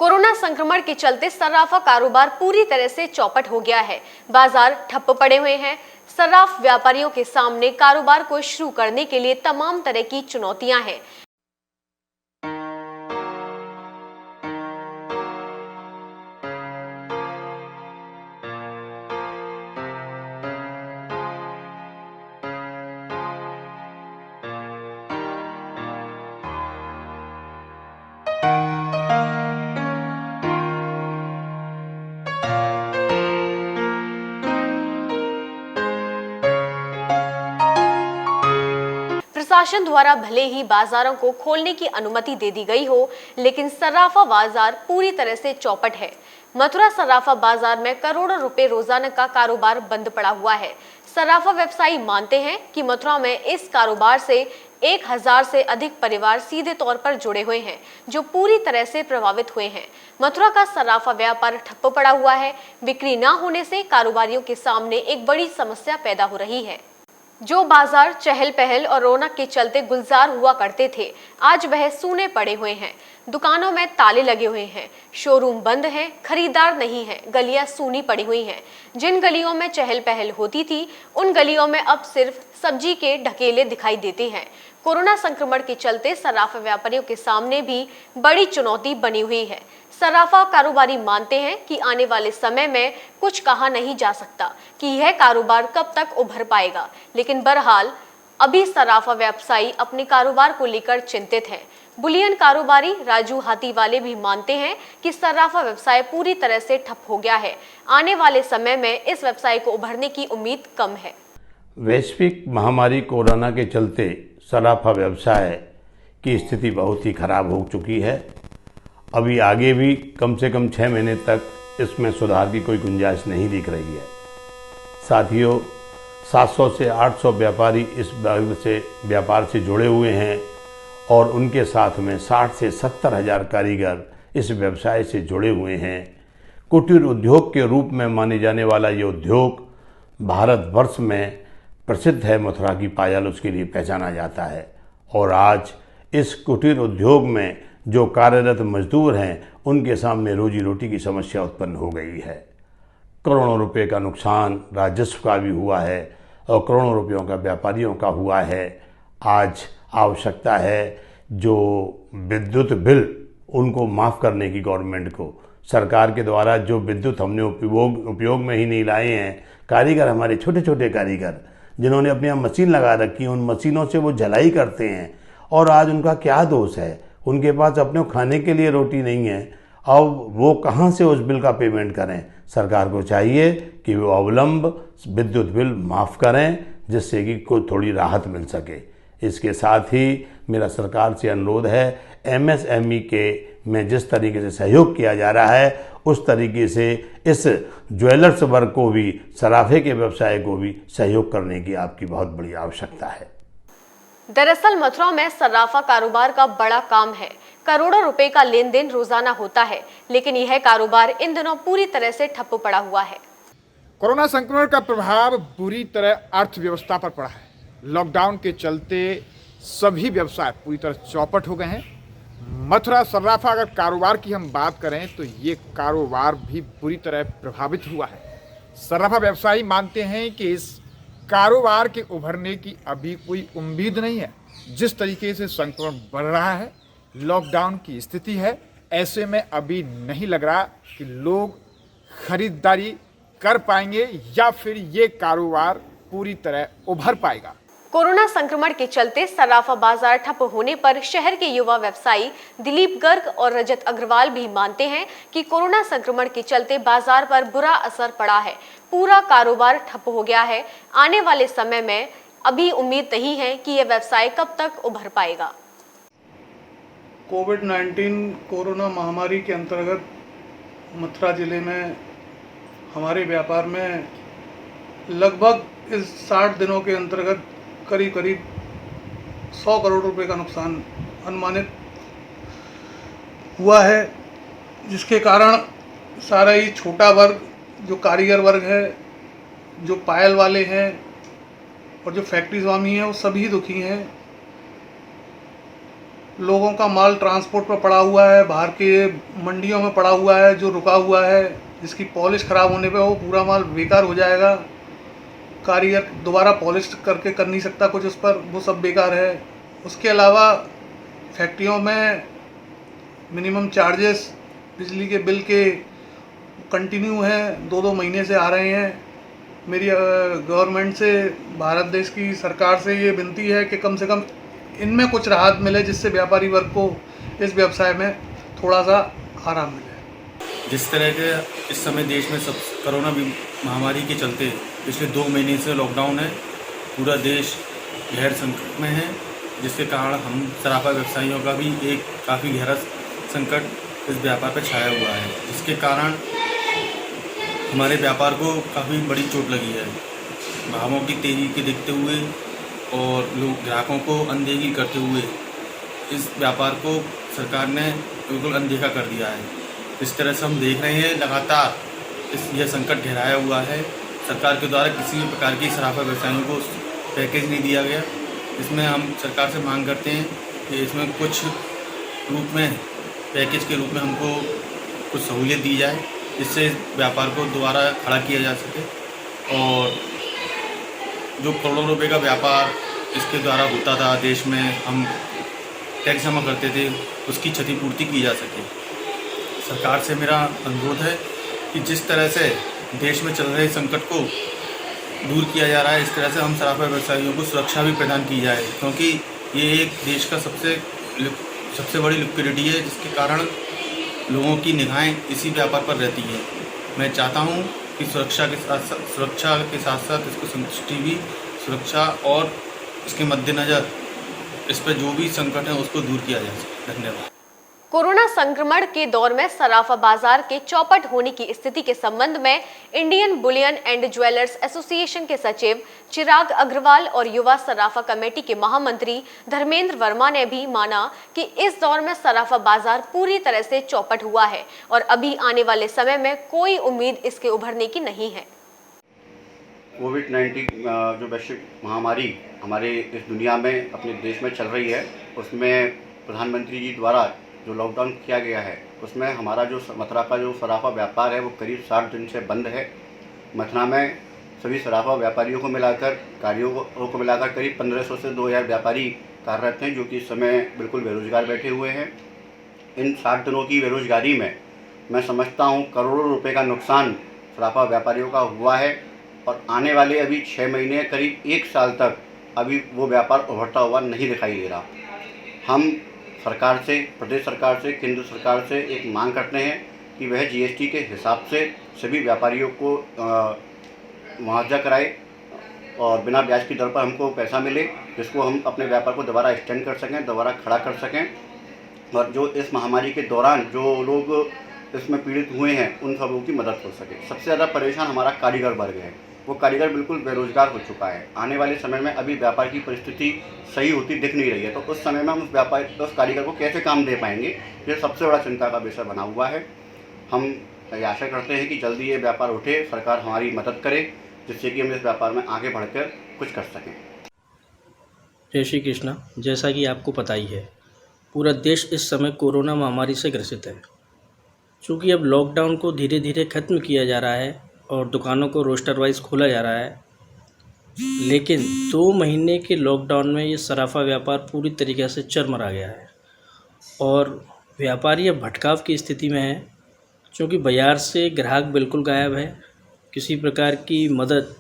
Corona संक्रमण के चलते सर्राफा कारोबार पूरी तरह से चौपट हो गया है। बाजार ठप्प पड़े हुए हैं। सर्राफ व्यापारियों के सामने कारोबार को शुरू करने के लिए तमाम तरह की चुनौतियां हैं। प्रशासन द्वारा भले ही बाजारों को खोलने की अनुमति दे दी गई हो, लेकिन सर्राफा बाजार पूरी तरह से चौपट है। मथुरा सर्राफा बाजार में करोड़ों रुपए रोजाना का कारोबार बंद पड़ा हुआ है। सर्राफा व्यवसायी मानते हैं कि मथुरा में इस कारोबार से 1000 से अधिक परिवार सीधे तौर पर जुड़े हुए हैं, जो पूरी तरह से प्रभावित हुए हैं। मथुरा का सर्राफा व्यापार ठप्प पड़ा हुआ है। बिक्री न होने से कारोबारियों के सामने एक बड़ी समस्या पैदा हो रही है। जो बाजार चहल पहल और रौनक के चलते गुलजार हुआ करते थे, आज वह सूने पड़े हुए हैं। दुकानों में ताले लगे हुए हैं, शोरूम बंद हैं, खरीदार नहीं है, गलियां सूनी पड़ी हुई हैं। जिन गलियों में चहल पहल होती थी, उन गलियों में अब सिर्फ सब्जी के ढकेले दिखाई देते हैं। कोरोना संक्रमण के चलते सर्राफा व्यापारियों के सामने भी बड़ी चुनौती बनी हुई है। सर्राफा कारोबारी मानते हैं कि आने वाले समय में कुछ कहा नहीं जा सकता कि यह कारोबार कब तक उभर पाएगा, लेकिन बहरहाल अभी सर्राफा व्यवसायी अपने कारोबार को लेकर चिंतित हैं। बुलियन कारोबारी राजू हाथीवाले भी मानते हैं कि सर्राफा व्यवसाय पूरी तरह से ठप हो गया है। आने वाले समय में इस व्यवसाय को उभरने की उम्मीद कम है। वैश्विक महामारी कोरोना के चलते सर्राफा व्यवसाय की स्थिति बहुत ही खराब हो चुकी है। अभी आगे भी कम से कम 6 महीने तक इसमें सुधार की कोई गुंजाइश नहीं दिख रही है। साथियों, 700 से 800 व्यापारी इस व्यापार से जुड़े हुए हैं और उनके साथ में 60 से 70 हज़ार कारीगर इस व्यवसाय से जुड़े हुए हैं। कुटीर उद्योग के रूप में माने जाने वाला ये उद्योग भारतवर्ष में प्रसिद्ध है। मथुरा की पायल उसके लिए पहचाना जाता है और आज इस कुटीर उद्योग में जो कार्यरत मजदूर हैं, उनके सामने रोजी रोटी की समस्या उत्पन्न हो गई है। करोड़ों रुपए का नुकसान राजस्व का भी हुआ है और करोड़ों रुपयों का व्यापारियों का हुआ है। आज आवश्यकता है जो विद्युत बिल उनको माफ़ करने की गवर्नमेंट को। सरकार के द्वारा जो विद्युत हमने उपयोग में ही नहीं लाए हैं, कारीगर हमारे छोटे छोटे कारीगर जिन्होंने अपने यहाँ मशीन लगा रखी है, उन मशीनों से वो झलाई करते हैं और आज उनका क्या दोष है? उनके पास अपने खाने के लिए रोटी नहीं है, अब वो कहाँ से उस बिल का पेमेंट करें? सरकार को चाहिए कि वो अवलंब विद्युत बिल माफ़ करें, जिससे कि कोई थोड़ी राहत मिल सके। इसके साथ ही मेरा सरकार से अनुरोध है, MSME के में जिस तरीके से सहयोग किया जा रहा है, उस तरीके से इस ज्वेलर्स वर्ग को भी, सराफे के व्यवसाय को भी सहयोग करने की आपकी बहुत बड़ी आवश्यकता है। दरअसल मथुरा में सर्राफा कारोबार का बड़ा काम है। करोड़ों रुपए का लेन देन रोजाना होता है, लेकिन यह कारोबार इन दिनों पूरी तरह से ठप्प पड़ा हुआ है। कोरोना संक्रमण का प्रभाव पूरी तरह अर्थव्यवस्था पर पड़ा है। लॉकडाउन के चलते सभी व्यवसाय पूरी तरह चौपट हो गए हैं। मथुरा सर्राफा अगर कारोबार की हम बात करें तो ये कारोबार भी पूरी तरह प्रभावित हुआ है। सर्राफा व्यवसायी मानते हैं कि इस कारोबार के उभरने की अभी कोई उम्मीद नहीं है। जिस तरीके से संक्रमण बढ़ रहा है, लॉकडाउन की स्थिति है, ऐसे में अभी नहीं लग रहा कि लोग खरीदारी कर पाएंगे या फिर ये कारोबार पूरी तरह उभर पाएगा। कोरोना संक्रमण के चलते सर्राफा बाजार ठप होने पर शहर के युवा व्यवसायी दिलीप गर्ग और रजत अग्रवाल भी मानते हैं कि कोरोना संक्रमण के चलते बाजार पर बुरा असर पड़ा है। पूरा कारोबार ठप हो गया है। आने वाले समय में अभी उम्मीद नहीं है कि यह व्यवसाय कब तक उभर पाएगा। कोविड-19 कोरोना महामारी के अंतर्गत मथुरा जिले में हमारे व्यापार में लगभग इस 60 दिनों के अंतर्गत करीब 100 करोड़ रुपए का नुकसान अनुमानित हुआ है, जिसके कारण सारा ही छोटा वर्ग, जो कारीगर वर्ग है, जो पायल वाले हैं और जो फैक्ट्री स्वामी हैं, वो सभी दुखी हैं। लोगों का माल ट्रांसपोर्ट पर पड़ा हुआ है, बाहर के मंडियों में पड़ा हुआ है जो रुका हुआ है, जिसकी पॉलिश ख़राब होने पे वो पूरा माल बेकार हो जाएगा। कारीगर दोबारा पॉलिश करके कर नहीं सकता कुछ उस पर, वो सब बेकार है। उसके अलावा फैक्ट्रियों में मिनिमम चार्जेस बिजली के बिल के कंटिन्यू हैं, 2-2 महीने से आ रहे हैं। मेरी गवर्नमेंट से, भारत देश की सरकार से ये विनती है कि कम से कम इनमें कुछ राहत मिले, जिससे व्यापारी वर्ग को इस व्यवसाय में थोड़ा सा आराम मिले। जिस तरह के इस समय देश में सब कोरोना महामारी के चलते पिछले 2 महीने से लॉकडाउन है, पूरा देश गहर संकट में है, जिसके कारण हम सराफा व्यवसायियों का भी एक काफ़ी गहरा संकट इस व्यापार पर छाया हुआ है, जिसके कारण हमारे व्यापार को काफ़ी बड़ी चोट लगी है। भावों की तेजी के देखते हुए और लोग ग्राहकों को अनदेखी करते हुए इस व्यापार को सरकार ने बिल्कुल अनदेखा कर दिया है। इस तरह से हम देख रहे हैं लगातार यह संकट गहराया हुआ है। सरकार के द्वारा किसी भी प्रकार की सराफा व्यवसायियों को पैकेज नहीं दिया गया। इसमें हम सरकार से मांग करते हैं कि इसमें कुछ रूप में पैकेज के रूप में हमको कुछ सहूलियत दी जाए, जिससे व्यापार को दोबारा खड़ा किया जा सके और जो करोड़ों रुपए का व्यापार इसके द्वारा होता था, देश में हम टैक्स जमा करते थे, उसकी क्षतिपूर्ति की जा सके। सरकार से मेरा अनुरोध है कि जिस तरह से देश में चल रहे संकट को दूर किया जा रहा है, इस तरह से हम सराफा व्यवसायियों को सुरक्षा भी प्रदान की जाए, क्योंकि ये एक देश का सबसे बड़ी लिक्विडिटी है, जिसके कारण लोगों की निगाहें इसी व्यापार पर रहती है। मैं चाहता हूँ कि सुरक्षा के साथ साथ इसको संतुष्टि भी, सुरक्षा और इसके मद्देनज़र इस पर जो भी संकट है उसको दूर किया जा सके। धन्यवाद। कोरोना संक्रमण के दौर में सराफा बाजार के चौपट होने की स्थिति के संबंध में Indian Boolean and jewellers association के सचिव चिराग अग्रवाल और युवा सराफा कमेटी के महामंत्री धर्मेंद्र वर्मा ने भी माना कि इस दौर में सराफा बाजार पूरी तरह से चौपट हुआ है और अभी आने वाले समय में कोई उम्मीद इसके उभरने की नहीं है। कोविड-19 जो वैश्विक महामारी हमारे इस दुनिया में, अपने देश में चल रही है, उसमें प्रधानमंत्री जी द्वारा जो लॉकडाउन किया गया है, उसमें हमारा जो मथुरा का जो सराफा व्यापार है वो करीब 60 दिन से बंद है। मथुरा में सभी सराफा व्यापारियों को मिलाकर, कारीगरों को मिलाकर करीब 1500 से 2000 व्यापारी कार्यरत हैं, जो कि इस समय बिल्कुल बेरोजगार बैठे हुए हैं। इन 60 दिनों की बेरोजगारी में मैं समझता हूँ करोड़ों रुपए का नुकसान सराफा व्यापारियों का हुआ है और आने वाले अभी 6 महीने, करीब 1 साल तक अभी वो व्यापार उभरता हुआ नहीं दिखाई दे रहा। हम सरकार से, प्रदेश सरकार से, केंद्र सरकार से एक मांग करते हैं कि वह जीएसटी के हिसाब से सभी व्यापारियों को मुआवजा कराए और बिना ब्याज की दर पर हमको पैसा मिले, जिसको हम अपने व्यापार को दोबारा एक्सटेंड कर सकें, दोबारा खड़ा कर सकें और जो इस महामारी के दौरान जो लोग इसमें पीड़ित हुए हैं उन सबों की मदद हो सके। सबसे ज़्यादा परेशान हमारा कारीगर वर्ग है, वो कारीगर बिल्कुल बेरोजगार हो चुका है। आने वाले समय में अभी व्यापार की परिस्थिति सही होती दिख नहीं रही है, तो उस समय में हम उस कारीगर को कैसे काम दे पाएंगे, ये सबसे बड़ा चिंता का विषय बना हुआ है। हम आशा करते हैं कि जल्दी ये व्यापार उठे, सरकार हमारी मदद करे, जिससे कि हम इस व्यापार में आगे बढ़कर कुछ कर सकें। जय श्री कृष्णा। जैसा कि आपको पता ही है, पूरा देश इस समय कोरोना महामारी से ग्रसित है। चूँकि अब लॉकडाउन को धीरे धीरे ख़त्म किया जा रहा है और दुकानों को रोस्टर वाइज खोला जा रहा है, लेकिन 2 महीने के लॉकडाउन में ये सराफा व्यापार पूरी तरीक़े से चरमरा गया है और व्यापारी अब भटकाव की स्थिति में है। क्योंकि बाज़ार से ग्राहक बिल्कुल गायब है, किसी प्रकार की मदद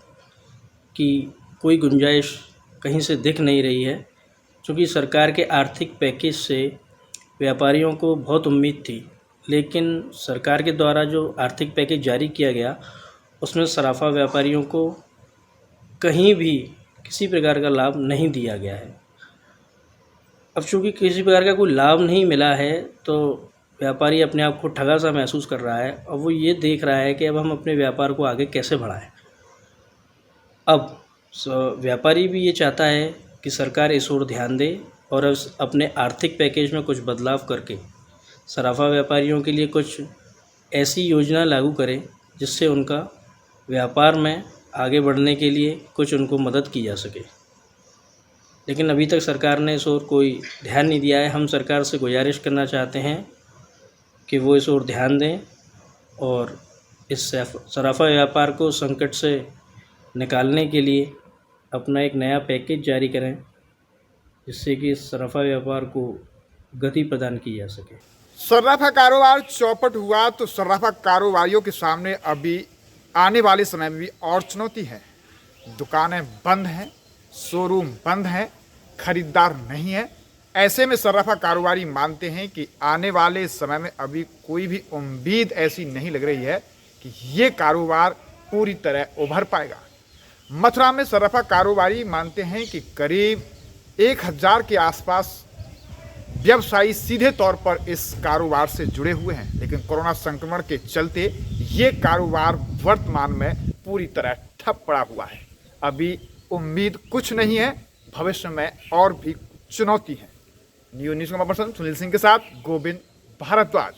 की कोई गुंजाइश कहीं से दिख नहीं रही है। क्योंकि सरकार के आर्थिक पैकेज से व्यापारियों को बहुत उम्मीद थी, लेकिन सरकार के द्वारा जो आर्थिक पैकेज जारी किया गया उसमें सराफा व्यापारियों को कहीं भी किसी प्रकार का लाभ नहीं दिया गया है। अब चूँकि किसी प्रकार का कोई लाभ नहीं मिला है तो व्यापारी अपने आप को ठगा सा महसूस कर रहा है और वो ये देख रहा है कि अब हम अपने व्यापार को आगे कैसे बढ़ाएं। अब व्यापारी भी ये चाहता है कि सरकार इस ओर ध्यान दे और अपने आर्थिक पैकेज में कुछ बदलाव करके सराफा व्यापारियों के लिए कुछ ऐसी योजना लागू करे जिससे उनका व्यापार में आगे बढ़ने के लिए कुछ उनको मदद की जा सके। लेकिन अभी तक सरकार ने इस ओर कोई ध्यान नहीं दिया है। हम सरकार से गुजारिश करना चाहते हैं कि वो इस ओर ध्यान दें और इस सराफा व्यापार को संकट से निकालने के लिए अपना एक नया पैकेज जारी करें, जिससे कि इस सराफा व्यापार को गति प्रदान की जा सके। सर्राफा कारोबार चौपट हुआ तो सर्राफा कारोबारियों के सामने अभी आने वाले समय में भी और चुनौती है। दुकानें बंद हैं, शोरूम बंद हैं, खरीदार नहीं है। ऐसे में सर्राफा कारोबारी मानते हैं कि आने वाले समय में अभी कोई भी उम्मीद ऐसी नहीं लग रही है कि ये कारोबार पूरी तरह उभर पाएगा। मथुरा में सर्राफा कारोबारी मानते हैं कि करीब 1000 के आसपास व्यवसायी सीधे तौर पर इस कारोबार से जुड़े हुए हैं, लेकिन कोरोना संक्रमण के चलते ये कारोबार वर्तमान में पूरी तरह ठप पड़ा हुआ है। अभी उम्मीद कुछ नहीं है, भविष्य में और भी चुनौती है। न्यूज़ का पर्सन सुनील सिंह के साथ गोविंद भारद्वाज।